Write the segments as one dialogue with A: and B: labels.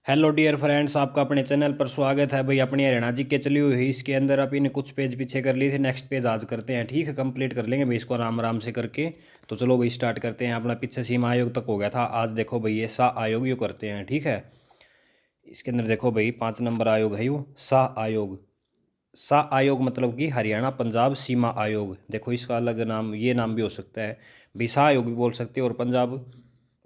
A: Hello dear friends, आपका अपने channel पर स्वागत है भाई। अपनी हरियाणा जी के चली हुई है, इसके अंदर आप इन कुछ पेज पीछे कर लिए थे, नेक्स्ट पेज आज करते हैं। ठीक है, कंप्लीट कर लेंगे भाई इसको आराम आराम से करके। तो चलो भाई स्टार्ट करते हैं। अपना पीछे सीमा आयोग तक हो गया था, आज देखो भाई ये सा आयोग यू करते हैं। ठीक है, इसके अंदर देखो भाई 5 नंबर आयोग है यू सा आयोग। सा आयोग मतलब कि हरियाणा पंजाब सीमा आयोग। देखो इसका अलग नाम, ये नाम भी हो सकता है भाई, सा आयोग भी बोल सकते हैं और पंजाब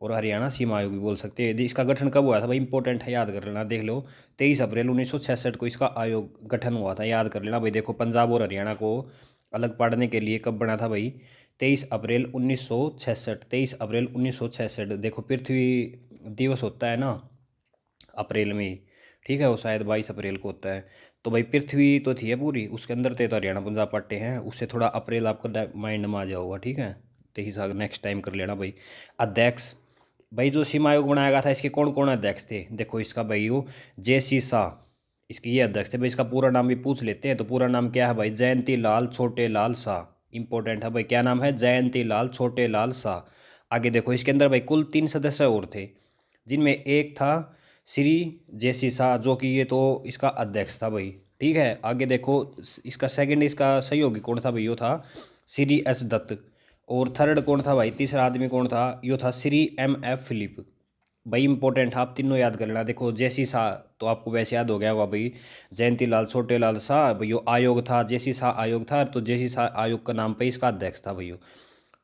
A: और हरियाणा सीमा आयोग भी बोल सकते हैं। यदि इसका गठन कब हुआ था भाई, इंपॉर्टेंट है, याद कर लेना। देख लो 23 अप्रैल 1966 को इसका आयोग गठन हुआ था, याद कर लेना भाई। देखो पंजाब और हरियाणा को अलग पाड़ने के लिए कब बना था भाई, 23 अप्रैल 1966। 23 अप्रैल 1966 देखो पृथ्वी दिवस होता है ना अप्रैल में ही। ठीक है, वो शायद 22 अप्रैल को होता है। तो भाई पृथ्वी तो थी है पूरी, उसके अंदर थे तो हरियाणा पंजाब पट्टे हैं, उससे थोड़ा अप्रैल आपका माइंड में आ जाओगा। ठीक है, तो हिसाब नेक्स्ट टाइम कर लेना भाई। अध्यक्ष भाई, जो सीमा आयोग बनाया गया था इसके कौन कौन अध्यक्ष थे, देखो इसका भाई वो JC शाह, इसके ये अध्यक्ष थे भाई। इसका पूरा नाम भी पूछ लेते हैं, तो पूरा नाम क्या है भाई, जयंती लाल छोटे लाल शाह। इंपॉर्टेंट है भाई, क्या नाम है, जयंती लाल छोटे लाल शाह। आगे देखो इसके अंदर भाई कुल 3 सदस्य और थे, जिनमें एक था श्री JC शाह, जो कि ये तो इसका अध्यक्ष था भाई। ठीक है, आगे देखो इसका सेकंड, इसका सहयोगी कौन था भाई, यो था श्री S दत्त। और थर्ड कौन था भाई, तीसरा आदमी कौन था, यो था श्री MF फिलिप। भाई इंपॉर्टेंट, आप तीनों याद कर लेना। देखो JC शाह तो आपको वैसे याद हो गया होगा भाई, जयंती लाल छोटे लाल शाह भाई, यो आयोग था, JC शाह आयोग था, तो JC शाह आयोग का नाम पे इसका अध्यक्ष था भाई।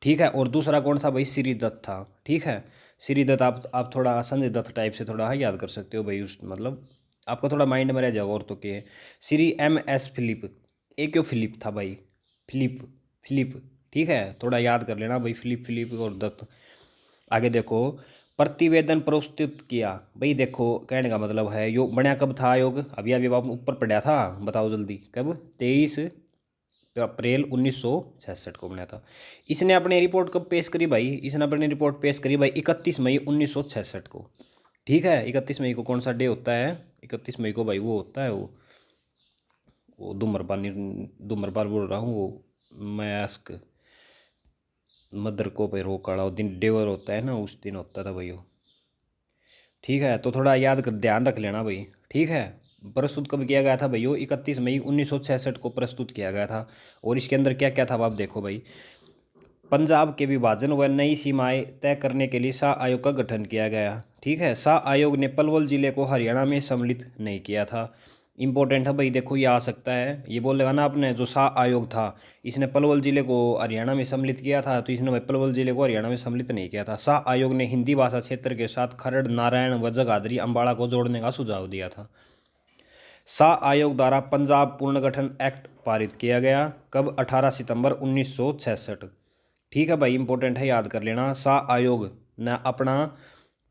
A: ठीक है, और दूसरा कौन था भाई, श्री दत्त था। ठीक है, श्री दत्त आप थोड़ा संजय दत्त टाइप से थोड़ा याद कर सकते हो भाई, उस मतलब आपका थोड़ा माइंड में रह जाएगा। और तो क्या है, श्री MS फिलिप। एक क्यों फिलिप था भाई, फिलिप फिलिप। ठीक है, थोड़ा याद कर लेना भाई, फिलिप फिलिप और दत्त। आगे देखो प्रतिवेदन प्रस्तुत किया भाई। देखो कहने का मतलब है, यो बनया कब था आयोग, अभी अभी आप ऊपर पढ़ा था, बताओ जल्दी कब, 23 अप्रैल 1966 को बनाया था। इसने अपनी रिपोर्ट कब पेश करी भाई, इसने अपनी रिपोर्ट पेश करी भाई 31 मई 1966 को। ठीक है, 31 मई को कौन सा डे होता है, 31 मई को भाई वो होता है वो धूम्रपान धूम्रपान बोल रहा हूँ, वो मास्क मदर को भाई रोक वाला वो दिन डेवर होता है ना, उस दिन होता था भाई वो। ठीक है, तो थोड़ा याद कर, ध्यान रख लेना भाई। ठीक है, प्रस्तुत कब किया गया था भाई, वो 31 मई 1966 को प्रस्तुत किया गया था। और इसके अंदर क्या क्या था अब आप देखो भाई, पंजाब के विभाजन व नई सीमाएं तय करने के लिए शाह आयोग का गठन किया गया। ठीक है, शाह आयोग ने पलवल जिले को हरियाणा में सम्मिलित नहीं किया था। इंपॉर्टेंट है भाई, देखो ये आ सकता है, ये बोलेगा ना आपने, जो शाह आयोग था इसने पलवल जिले को हरियाणा में सम्मिलित किया था, तो इसने भाई पलवल जिले को हरियाणा में सम्मिलित नहीं किया था। शाह आयोग ने हिंदी भाषा क्षेत्र के साथ खरड़ नारायण व जगाधरी अम्बाड़ा को जोड़ने का सुझाव दिया था। शाह आयोग द्वारा पंजाब पुनर्गठन एक्ट पारित किया गया कब, 18 सितंबर 1966। ठीक है भाई, इंपॉर्टेंट है, याद कर लेना। शाह आयोग ने अपना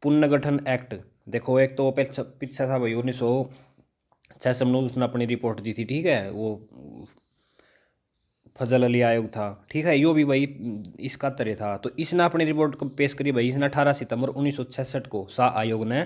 A: पुनर्गठन एक्ट, देखो एक तो पीछे पीछे था भाई 1966 में उसने अपनी रिपोर्ट दी थी। ठीक है, वो फजल अली आयोग था। ठीक है, यो भी भाई इसका तरह था, तो इसने अपनी रिपोर्ट को पेश करी भाई, इसने 18 सितंबर 1966 को शाह आयोग ने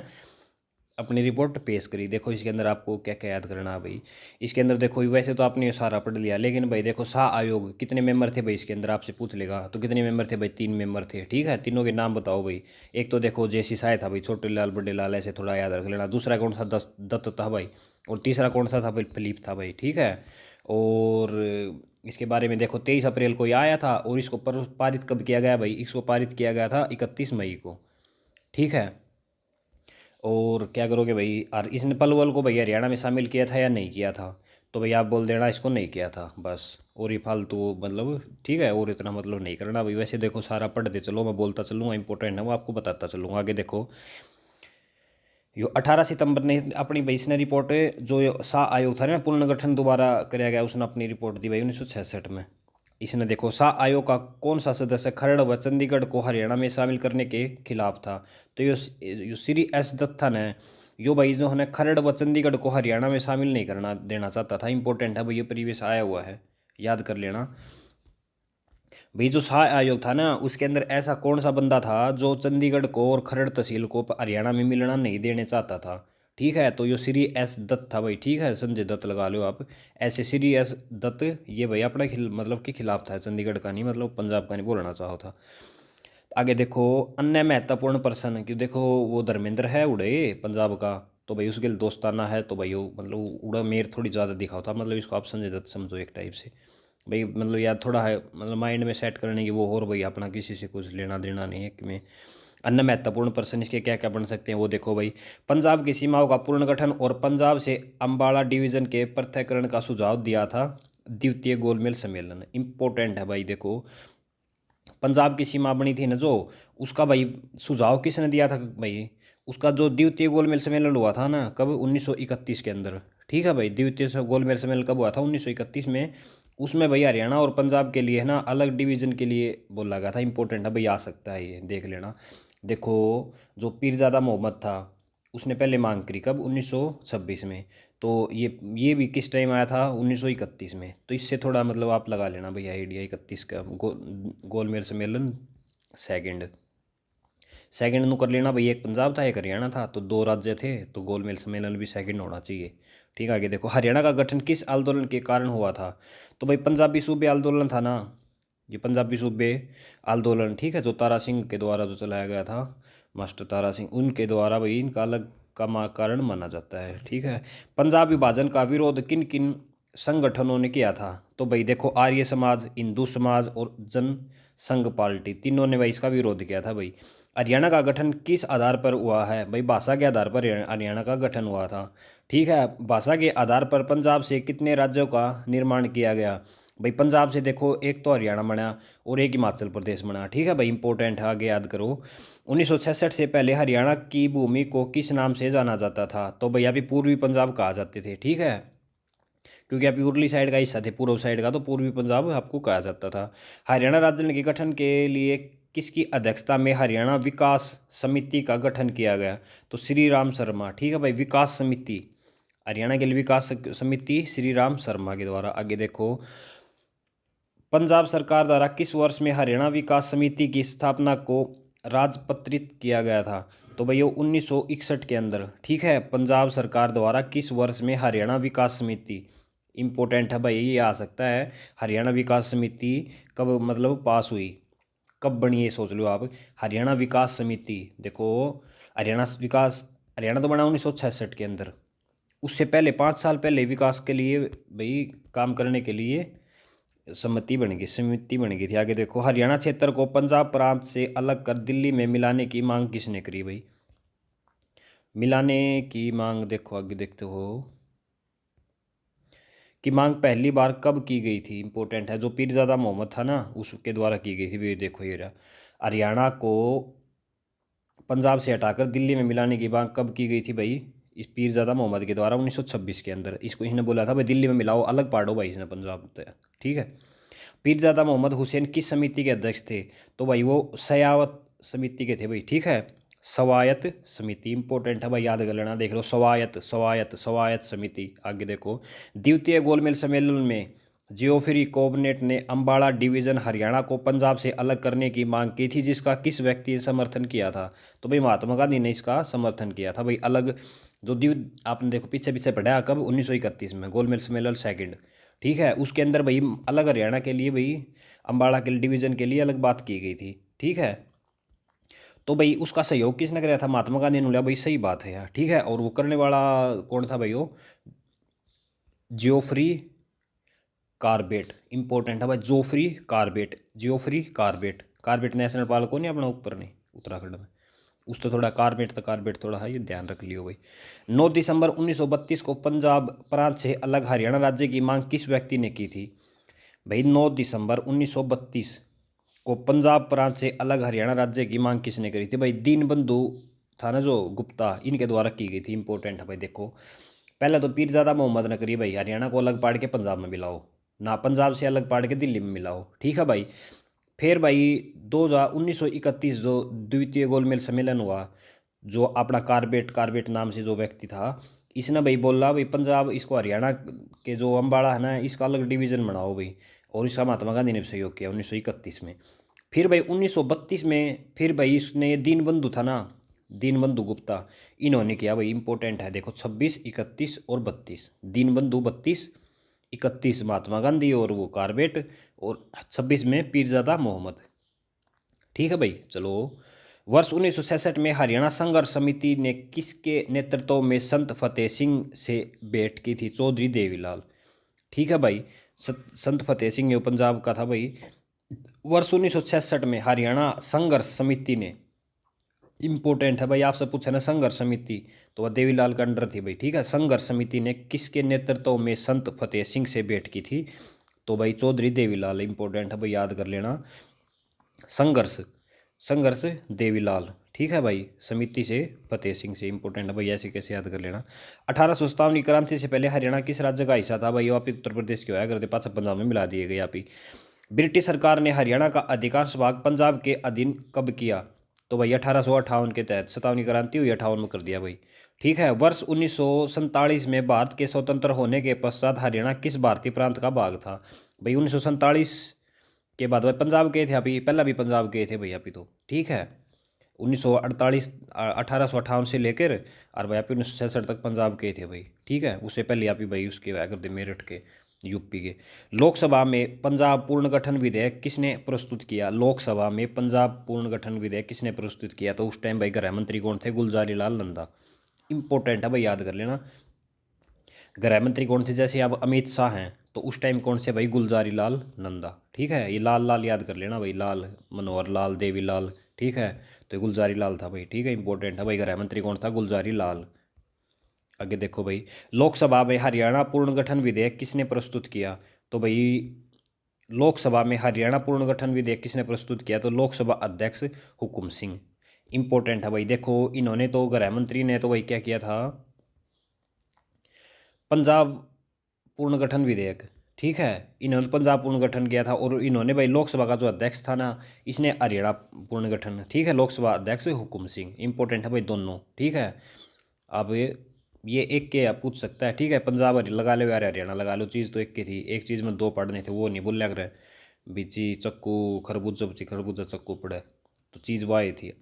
A: अपनी रिपोर्ट पेश करी। देखो इसके अंदर आपको क्या क्या याद करना है भाई, इसके अंदर देखो वैसे तो आपने ये सारा पढ़ लिया, लेकिन भाई देखो शाह आयोग कितने मेंबर थे भाई, इसके अंदर आपसे पूछ लेगा तो कितने मेंबर थे भाई, 3 मेंबर थे। ठीक है, तीनों के नाम बताओ भाई। एक तो देखो JC शाह था भाई, छोटे लाल बड़े लाल, ऐसे थोड़ा याद रख लेना। दूसरा कौन सा, दत्त था भाई। और तीसरा कौन सा था भाई, फिलीप था भाई। ठीक है, और इसके बारे में देखो 23 अप्रैल को ये आया था, और इसको पारित कब किया गया भाई, इसको पारित किया गया था 31 मई को। ठीक है, और क्या करोगे भाई, और इसने पलवल को भाई हरियाणा में शामिल किया था या नहीं किया था, तो भाई आप बोल देना इसको नहीं किया था बस। और ये फालतू मतलब, ठीक है, और इतना मतलब नहीं करना भाई। वैसे देखो सारा पढ़ते चलो, मैं बोलता चलूँगा, इंपॉर्टेंट है वो आपको बताता चलूँगा। आगे देखो यो 18 सितंबर ने अपनी भाई इसने रिपोर्ट, जो शाह आयोग था ना पुनर्गठन दोबारा कराया गया, उसने अपनी रिपोर्ट दी भाई 1966 में। इसने देखो शाह आयोग का कौन सा सदस्य खरड़ व चंडीगढ़ को हरियाणा में शामिल करने के खिलाफ था, तो यो श्री S दत्त था ने, यो भाई जो है खरड़ व चंडीगढ़ को हरियाणा में शामिल नहीं करना देना चाहता था। इंपॉर्टेंट है भाई, ये प्रीवियस आया हुआ है, याद कर लेना भाई। जो शाह आयोग था ना, उसके अंदर ऐसा कौन सा बंदा था जो चंडीगढ़ को और खरड़ तहसील को हरियाणा में मिलना नहीं देने चाहता था। ठीक है, तो ये श्री S दत्त था भाई। ठीक है, संजय दत्त लगा लो आप, ऐसे श्री S दत्त, ये भाई अपने मतलब के खिलाफ था, चंडीगढ़ का नहीं, मतलब पंजाब का नहीं बोलना चाहो था। आगे देखो अन्य महत्वपूर्ण पर्सन, क्यों देखो वो धर्मेंद्र है उड़े पंजाब का, तो भाई उसके लिए दोस्ताना है, तो भाई वो मतलब उड़ा मेर थोड़ी ज़्यादा दिखाओ था, मतलब इसको आप समझो एक टाइप से भाई, मतलब यार थोड़ा है मतलब माइंड में सेट करने की वो, और भाई अपना किसी से कुछ लेना देना नहीं है कि मैं। अन्य महत्वपूर्ण प्रश्न इसके क्या क्या बन सकते हैं वो देखो भाई। पंजाब की सीमाओं का पुनर्गठन और पंजाब से अम्बाला डिवीजन के पृथक्करण का सुझाव दिया था द्वितीय गोलमेल सम्मेलन। इंपॉर्टेंट है भाई देखो, पंजाब की सीमा बनी थी ना जो, उसका भाई सुझाव किसने दिया था भाई, उसका जो द्वितीय गोलमेल सम्मेलन हुआ था ना, कब 1931 के अंदर। ठीक है भाई, द्वितीय गोलमेल सम्मेलन कब हुआ था, 1931 में। उसमें भाई हरियाणा और पंजाब के लिए है ना अलग डिवीजन के लिए बोला गया था। इंपॉर्टेंट है भाई, आ सकता है ये देख लेना। देखो, जो पीरजादा मोहम्मद था उसने पहले मांग करी कब, 1926 में। तो ये भी किस टाइम आया था, 1931 में। तो इससे थोड़ा मतलब आप लगा लेना भाई आइडिया, 31 का गोलमेल सम्मेलन सेकंड। सेकंड नु कर लेना भाई, एक पंजाब था एक हरियाणा था, तो दो राज्य थे, तो गोलमेल सम्मेलन भी सेकंड होना चाहिए। ठीक है, आगे देखो, हरियाणा का गठन किस आंदोलन के कारण हुआ था। तो भाई पंजाबी सूबे आंदोलन था ना, ये पंजाबी सूबे आंदोलन, ठीक है, जो तारा सिंह के द्वारा जो चलाया गया था, मास्टर तारा सिंह, उनके द्वारा भाई इनका अलग का कारण माना जाता है। ठीक है, पंजाब विभाजन का विरोध किन किन संगठनों ने किया था। तो भाई देखो, आर्य समाज, हिंदू समाज और जन संघ पार्टी, तीनों ने भाई इसका विरोध किया था भाई। हरियाणा का गठन किस आधार पर हुआ है भाई, भाषा के आधार पर हरियाणा का गठन हुआ था। ठीक है, भाषा के आधार पर पंजाब से कितने राज्यों का निर्माण किया गया भाई, पंजाब से देखो एक तो हरियाणा बना और एक हिमाचल प्रदेश बना। ठीक है भाई, इंपॉर्टेंट है, आगे याद करो। 1966 से पहले हरियाणा की भूमि को किस नाम से जाना जाता था। तो भैया अभी पूर्वी पंजाब कहा जाते थे। ठीक है, क्योंकि आप उर्ली साइड का हिस्सा थे, पूर्व साइड का, तो पूर्वी पंजाब आपको कहा जाता था। हरियाणा राज्य के गठन के लिए किसकी अध्यक्षता में हरियाणा विकास समिति का गठन किया गया। तो श्री राम शर्मा। ठीक है भाई, विकास समिति, हरियाणा के लिए विकास समिति श्री राम शर्मा के द्वारा। आगे देखो, पंजाब सरकार द्वारा किस वर्ष में हरियाणा विकास समिति की स्थापना को राजपत्रित किया गया था। तो भैया 1961 के अंदर। ठीक है, पंजाब सरकार द्वारा किस वर्ष में हरियाणा विकास समिति, इंपॉर्टेंट है भाई, ये आ सकता है, हरियाणा विकास समिति कब मतलब पास हुई, कब बनी, ये सोच लो आप। हरियाणा विकास समिति देखो, हरियाणा विकास, हरियाणा तो बना 1966 के अंदर, उससे पहले 5 साल पहले विकास के लिए भाई काम करने के लिए समिति बन गई थी। आगे देखो, हरियाणा क्षेत्र को पंजाब प्रांत से अलग कर दिल्ली में मिलाने की मांग किसने करी भाई, मिलाने की मांग देखो, आगे देखते हो कि मांग पहली बार कब की गई थी। इंपॉर्टेंट है, जो पीरजादा मोहम्मद था ना उसके द्वारा की गई थी। ये देखो, ये रहा, हरियाणा को पंजाब से हटाकर दिल्ली में मिलाने की मांग कब की गई थी भाई, इस पीरजादा मोहम्मद के द्वारा 1926 के अंदर। इसको इसने बोला था भाई दिल्ली में मिलाओ, अलग पार्टो भाई इसने पंजाब से। ठीक है, पीरजादा मोहम्मद हुसैन किस समिति के अध्यक्ष थे। तो भाई वो सयावत समिति के थे भाई। ठीक है, स्वायत्त समिति, इंपॉर्टेंट है भाई, याद कर लेना, देख लो, स्वायत्त स्वायत्त स्वायत्त समिति। आगे देखो, द्वितीय गोलमेल सम्मेलन में जियोफरी कोबनेट ने अम्बाला डिवीजन हरियाणा को पंजाब से अलग करने की मांग की थी, जिसका किस व्यक्ति ने समर्थन किया था। तो भाई महात्मा गांधी ने इसका समर्थन किया था भाई। अलग जो द्वीप आपने देखो पीछे पीछे पढ़ा कब, 1931 में, गोलमेल सम्मेलन सेकंड। ठीक है, उसके अंदर भाई अलग हरियाणा के लिए भाई, अम्बाड़ा के डिवीजन के लिए अलग बात की गई थी। ठीक है, तो भाई उसका सहयोग किसने कराया था, महात्मा गांधी ने लिया भाई, सही बात है यार। ठीक है, और वो करने वाला कौन था भाई, वो जियोफ्री कार्बेट। इंपॉर्टेंट है भाई, Geoffrey Corbett, Geoffrey Corbett. Corbett national park को नहीं अपना ऊपर नहीं, उत्तराखंड में, उस तो थोड़ा कार्बेट था, कार्बेट थोड़ा है, ये ध्यान रख लियो भाई। 9 दिसंबर 1932 को पंजाब प्रांत से अलग हरियाणा राज्य की मांग किस व्यक्ति ने की थी भाई। 9 दिसंबर 1932 को पंजाब प्रांत से अलग हरियाणा राज्य की मांग किसने करी थी भाई, दीनबंधु था ना जो गुप्ता, इनके द्वारा की गई थी। इंपॉर्टेंट है भाई देखो, पहले तो पीरजादा मोहम्मद ने करी भाई, हरियाणा को अलग पाड़ के पंजाब में मिलाओ ना, पंजाब से अलग पाड़ के दिल्ली में मिलाओ। ठीक है भाई, फिर भाई 1931 जो द्वितीय गोलमेल सम्मेलन हुआ, जो अपना कार्बेट कार्बेट नाम से जो व्यक्ति था, इसने भाई बोला भाई पंजाब, इसको हरियाणा के जो अम्बाड़ा है ना इसका अलग डिवीज़न बनाओ भाई, और इसका महात्मा गांधी ने सहयोग किया 1931 में। फिर भाई 1932 में फिर भाई इसने दीनबंधु था ना, दीनबंधु गुप्ता, इन्होंने किया भाई। इंपॉर्टेंट है देखो, 26, 31 और 32, दीनबंधु 32, 31 महात्मा गांधी और वो कार्बेट, और 26 में पीरजादा मोहम्मद। ठीक है भाई, चलो वर्ष 1966 में हरियाणा संघर्ष समिति ने किसके नेतृत्व में संत फतेह सिंह से भेंट की थी? चौधरी देवीलाल। ठीक है भाई, संत फतेह सिंह ये पंजाब का था भाई। वर्ष 1966 में हरियाणा संघर्ष समिति ने, इंपॉर्टेंट है भाई, आपसे पूछा ना संघर्ष समिति, तो वह देवीलाल का अंडर थी भाई। ठीक है, संघर्ष समिति ने किसके नेतृत्व में संत फतेह सिंह से भेंट की थी? तो भाई चौधरी देवीलाल, इंपॉर्टेंट है भाई, याद कर लेना। संघर्ष, संघर्ष देवीलाल। ठीक है भाई, समिति से फतेह सिंह से, इंपॉर्टेंट है भाई, ऐसे कैसे याद कर लेना। 1857 की क्रांति से पहले हरियाणा किस राज्य का हिस्सा था? भाई आप उत्तर प्रदेश के होया करते, पास पंजाब में मिला दिए गए आप ही। ब्रिटिश सरकार ने हरियाणा का अधिकांश भाग पंजाब के अधीन कब किया? तो भाई 1858 के तहत, 57 क्रांति हुई 58 में कर दिया भाई। ठीक है, वर्ष 1947 में भारत के स्वतंत्र होने के पश्चात हरियाणा किस भारतीय प्रांत का भाग था? भाई 1947 के बाद भाई पंजाब गए थे अभी, पहला भी पंजाब गए थे भाई अभी तो। ठीक है, 1948 1858 से लेकर और भाई आप 1966 तक पंजाब गए थे भाई। ठीक है, उससे पहले आप ही भाई उसके अगर थे मेरठ के, यूपी के। लोकसभा में पंजाब पुनर्गठन विधेयक किसने प्रस्तुत किया? लोकसभा में पंजाब पुनर्गठन विधेयक किसने प्रस्तुत किया? तो उस टाइम भाई गृह मंत्री कौन थे? गुलजारी लाल नंदा। इंपॉर्टेंट है भाई, याद कर लेना। गृह मंत्री कौन थे? जैसे अब अमित शाह हैं, तो उस टाइम कौन से भाई? गुलजारी लाल नंदा। ठीक है, ये लाल लाल याद कर लेना भाई, लाल मनोहर लाल, देवी लाल। ठीक है, तो गुलजारी लाल था भाई। ठीक है, इंपॉर्टेंट है भाई, गृह मंत्री कौन था? गुलजारी लाल। आगे देखो भाई, लोकसभा में हरियाणा पुनर्गठन विधेयक किसने प्रस्तुत किया? तो भाई लोकसभा में हरियाणा पुनर्गठन विधेयक किसने प्रस्तुत किया? तो लोकसभा अध्यक्ष हुकुम सिंह। इंपॉर्टेंट है भाई, देखो इन्होंने तो, गृह मंत्री ने तो भाई क्या किया था? पंजाब पुनर्गठन विधेयक। ठीक है, इन्होंने पंजाब पुनर्गठन किया था, और इन्होंने भाई लोकसभा का जो अध्यक्ष था ना, इसने हरियाणा पुनर्गठन। ठीक है, लोकसभा अध्यक्ष हुकुम सिंह। इंपॉर्टेंट है भाई दोनों। ठीक है, अब ये एक के आप पूछ सकता है। ठीक है, पंजाब लगा लो यार, हरियाणा लगा लो, चीज़ तो एक की थी, एक चीज़ में दो पढ़ने थे, वो नहीं बोल लग रहा है। बिची चक्कू खरबूजा, बची खरबूजा चक्कू पड़े, तो चीज़ वाह थी।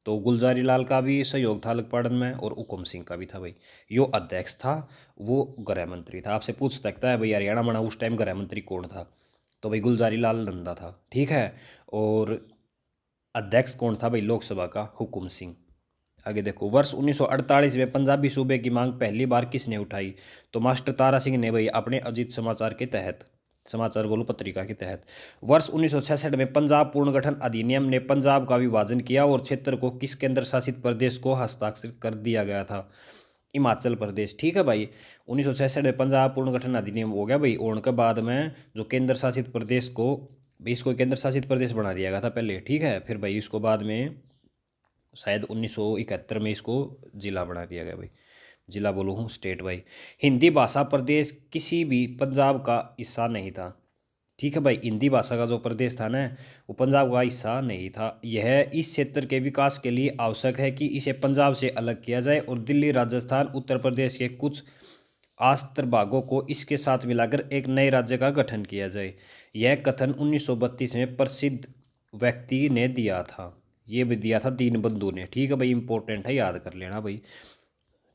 A: तो गुलजारी लाल का भी सहयोग था लखपड़न में, और हुकुम सिंह का भी था भाई। यो अध्यक्ष था, वो गृह मंत्री था। आपसे पूछ सकता है भाई हरियाणा बना उस टाइम गृह मंत्री कौन था? तो भाई गुलजारी लाल नंदा था। ठीक है, और अध्यक्ष कौन था भाई? लोकसभा का हुकुम सिंह। आगे देखो, वर्ष 1948 में पंजाबी सूबे की मांग पहली बार किसने उठाई? तो मास्टर तारा सिंह ने भाई, अपने अजीत समाचार के तहत, समाचार बोलो पत्रिका के तहत। वर्ष 1966 में पंजाब पुनर्गठन अधिनियम ने पंजाब का विभाजन किया और क्षेत्र को किस केंद्र शासित प्रदेश को हस्ताक्षरित कर दिया गया था? हिमाचल प्रदेश। ठीक है भाई, 1966 में पंजाब पुनर्गठन अधिनियम हो गया भाई, और उनके बाद में जो केंद्र शासित प्रदेश को, भाई इसको केंद्र शासित प्रदेश बना दिया गया था पहले। ठीक है, फिर भाई इसको बाद में शायद 1971 में इसको जिला बना दिया गया भाई। जिला बोलो हूँ, स्टेट भाई। हिंदी भाषा प्रदेश किसी भी पंजाब का हिस्सा नहीं था। ठीक है भाई, हिंदी भाषा का जो प्रदेश था ना, वो पंजाब का हिस्सा नहीं था। यह इस क्षेत्र के विकास के लिए आवश्यक है कि इसे पंजाब से अलग किया जाए और दिल्ली, राजस्थान, उत्तर प्रदेश के कुछ आस्तर भागों को इसके साथ मिलाकर एक नए राज्य का गठन किया जाए। यह कथन 1932 में प्रसिद्ध व्यक्ति ने दिया था। ये भी दिया था दीनबंधु ने। ठीक है भाई, इंपॉर्टेंट है, याद कर लेना भाई।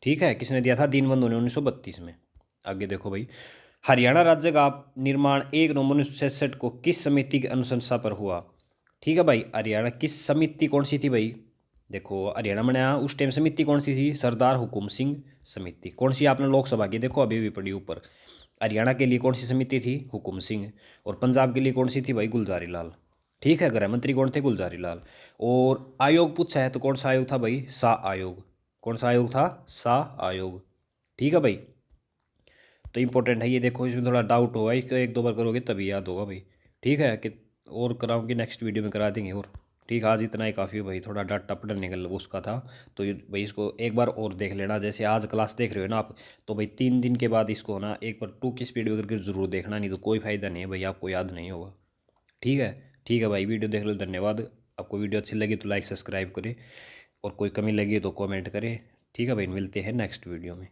A: ठीक है, किसने दिया था? दीनबंधु ने, 1932 में। आगे देखो भाई, हरियाणा राज्य का निर्माण 1 नवंबर 1966 को किस समिति की अनुशंसा पर हुआ? ठीक है भाई, हरियाणा किस समिति कौन सी थी भाई? देखो हरियाणा बनाया उस टाइम, समिति कौन सी थी? सरदार हुकुम सिंह समिति। कौन सी? आपने लोकसभा की देखो अभी भी पड़ी ऊपर। हरियाणा के लिए कौन सी समिति थी? हुकुम सिंह। और पंजाब के लिए कौन सी थी भाई? गुलजारी लाल। ठीक है, गृह मंत्री कौन थे? गुलजारी लाल। और आयोग पूछा है तो कौन सा आयोग था भाई? शाह आयोग। कौन सा आयोग था? शाह आयोग। ठीक है भाई, तो इंपॉर्टेंट है ये। देखो इसमें थोड़ा डाउट होगा, इसको एक दो बार करोगे तभी याद होगा भाई। ठीक है, कि और कराऊंगी नेक्स्ट वीडियो में करा देंगे और। ठीक है, आज इतना ही काफ़ी है भाई, थोड़ा डाटा पढ़ने निकल उसका था, तो ये भाई इसको एक बार और देख लेना। जैसे आज क्लास देख रहे हो ना आप, तो भाई 3 दिन के बाद इसको ना एक बार 2 की स्पीड में करके ज़रूर देखना, नहीं तो कोई फ़ायदा नहीं है भाई, आपको याद नहीं होगा। ठीक है, ठीक है भाई, वीडियो देख लो, धन्यवाद। आपको वीडियो अच्छी लगी तो लाइक सब्सक्राइब करें, और कोई कमी लगी तो कमेंट करें। ठीक है भाई, मिलते हैं नेक्स्ट वीडियो में।